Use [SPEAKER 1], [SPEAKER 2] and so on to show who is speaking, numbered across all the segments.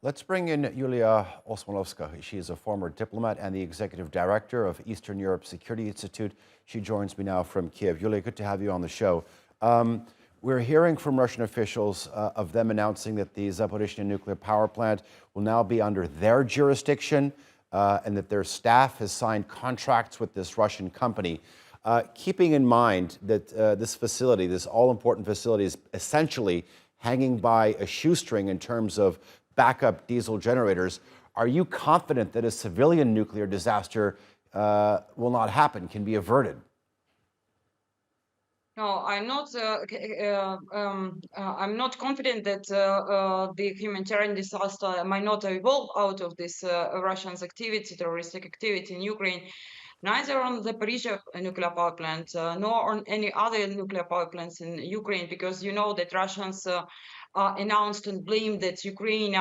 [SPEAKER 1] Let's bring in Iuliia Osmolovska. She is a former diplomat and the executive director of Eastern Europe Security Institute. She joins me now from Kiev. Iuliia, good to have you on the show. We're hearing from Russian officials of them announcing that the Zaporizhzhia nuclear power plant will now be under their jurisdiction and that their staff has signed contracts with this Russian company. Keeping in mind that this facility, this all-important facility, is essentially hanging by a shoestring in terms of backup diesel generators, are you confident that a civilian nuclear disaster will not happen, can be averted?
[SPEAKER 2] No, I'm not. I'm not confident that the humanitarian disaster might not evolve out of this Russian's activity, terroristic activity in Ukraine. Neither on the Zaporizhzhia nuclear power plant, nor on any other nuclear power plants in Ukraine, because you know that Russians announced and blamed that Ukraine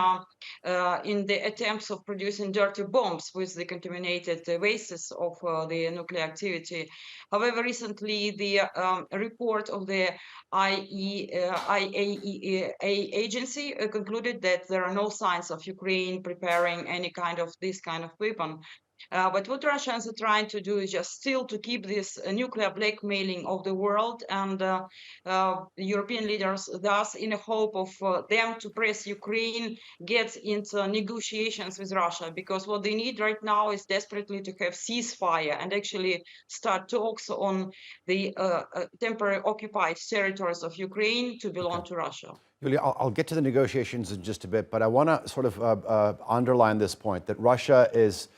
[SPEAKER 2] in the attempts of producing dirty bombs with the contaminated wastes of the nuclear activity. However, recently the report of the IAEA agency concluded that there are no signs of Ukraine preparing any kind of this kind of weapon. But what Russians are trying to do is just still to keep this nuclear blackmailing of the world and European leaders, thus in a hope of them to press Ukraine, get into negotiations with Russia, because what they need right now is desperately to have ceasefire and actually start talks on the temporary occupied territories of Ukraine to belong to Russia.
[SPEAKER 1] Iuliia, I'll get to the negotiations in just a bit, but I want to sort of underline this point that Russia is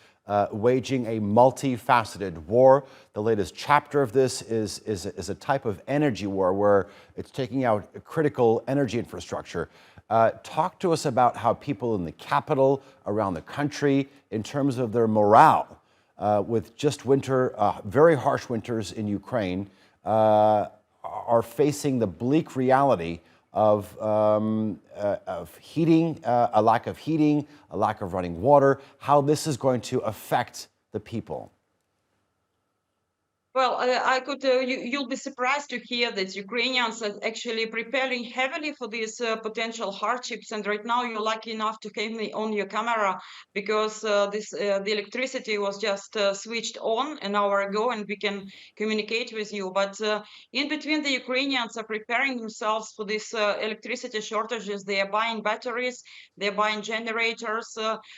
[SPEAKER 1] waging a multifaceted war. The latest chapter of this is a type of energy war where it's taking out critical energy infrastructure. Talk to us about how people in the capital, around the country, in terms of their morale with just winter, very harsh winters in Ukraine, are facing the bleak reality of heating, a lack of heating, a lack of running water, how this is going to affect the people.
[SPEAKER 2] Well, I could. You'll be surprised to hear that Ukrainians are actually preparing heavily for these potential hardships. And right now, you're lucky enough to have me on your camera because the electricity was just switched on an hour ago, and we can communicate with you. But in between, the Ukrainians are preparing themselves for these electricity shortages. They are buying batteries, they're buying generators,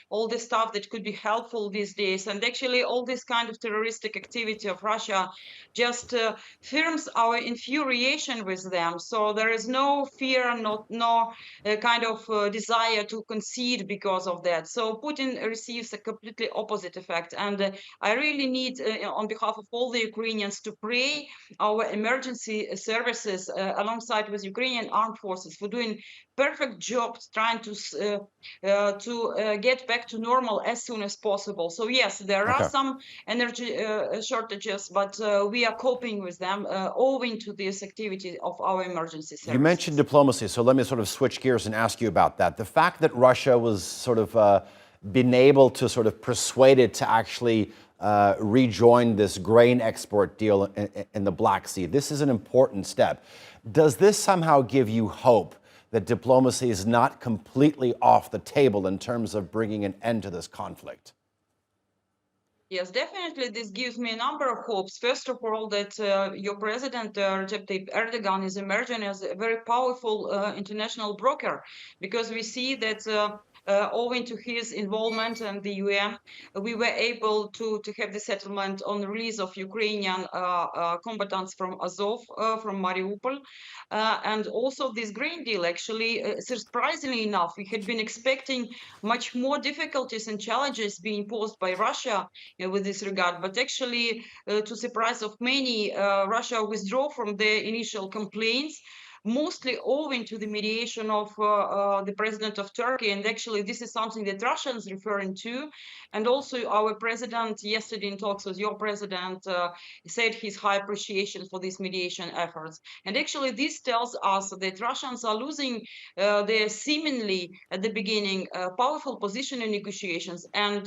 [SPEAKER 2] all the stuff that could be helpful these days. And actually, all this kind of terroristic activity of Russia just firms our infuriation with them. So there is no fear, no kind of desire to concede because of that. So Putin receives a completely opposite effect. And I really need, on behalf of all the Ukrainians, to pray our emergency services alongside with Ukrainian armed forces for doing perfect job trying to get back to normal as soon as possible. So yes, there are some energy shortages, but we are coping with them owing to this activity of our emergency services.
[SPEAKER 1] You mentioned diplomacy, so let me sort of switch gears and ask you about that. The fact that Russia was sort of been able to sort of persuade it to actually rejoin this grain export deal in the Black Sea, this is an important step. Does this somehow give you hope that diplomacy is not completely off the table in terms of bringing an end to this conflict?
[SPEAKER 2] Yes, definitely. This gives me a number of hopes. First of all, that your president, Recep Tayyip Erdogan, is emerging as a very powerful international broker, because we see that owing to his involvement in the UN, we were able to have the settlement on the release of Ukrainian combatants from Azov, from Mariupol. And also this grain deal, actually, surprisingly enough, we had been expecting much more difficulties and challenges being posed by Russia with this regard. But actually, to surprise of many, Russia withdrew from their initial complaints, mostly owing to the mediation of the president of Turkey. And actually, this is something that Russia is referring to. And also, our president, yesterday in talks with your president, said his high appreciation for these mediation efforts. And actually, this tells us that Russians are losing their seemingly, at the beginning, powerful position in negotiations and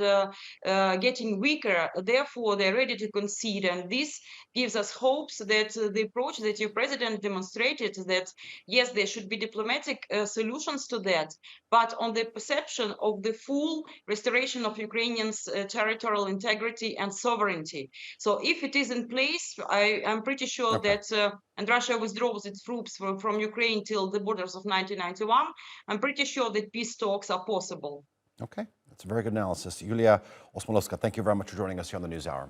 [SPEAKER 2] getting weaker. Therefore, they're ready to concede. And this gives us hopes that the approach that your president demonstrated, that that, yes, there should be diplomatic solutions to that, but on the perception of the full restoration of Ukrainians' territorial integrity and sovereignty. So if it is in place, I'm pretty sure
[SPEAKER 1] Okay.
[SPEAKER 2] that, and Russia withdraws its troops from Ukraine till the borders of 1991, I'm pretty sure that peace talks are possible.
[SPEAKER 1] Okay, that's a very good analysis. Iuliia Osmolovska, thank you very much for joining us here on the NewsHour.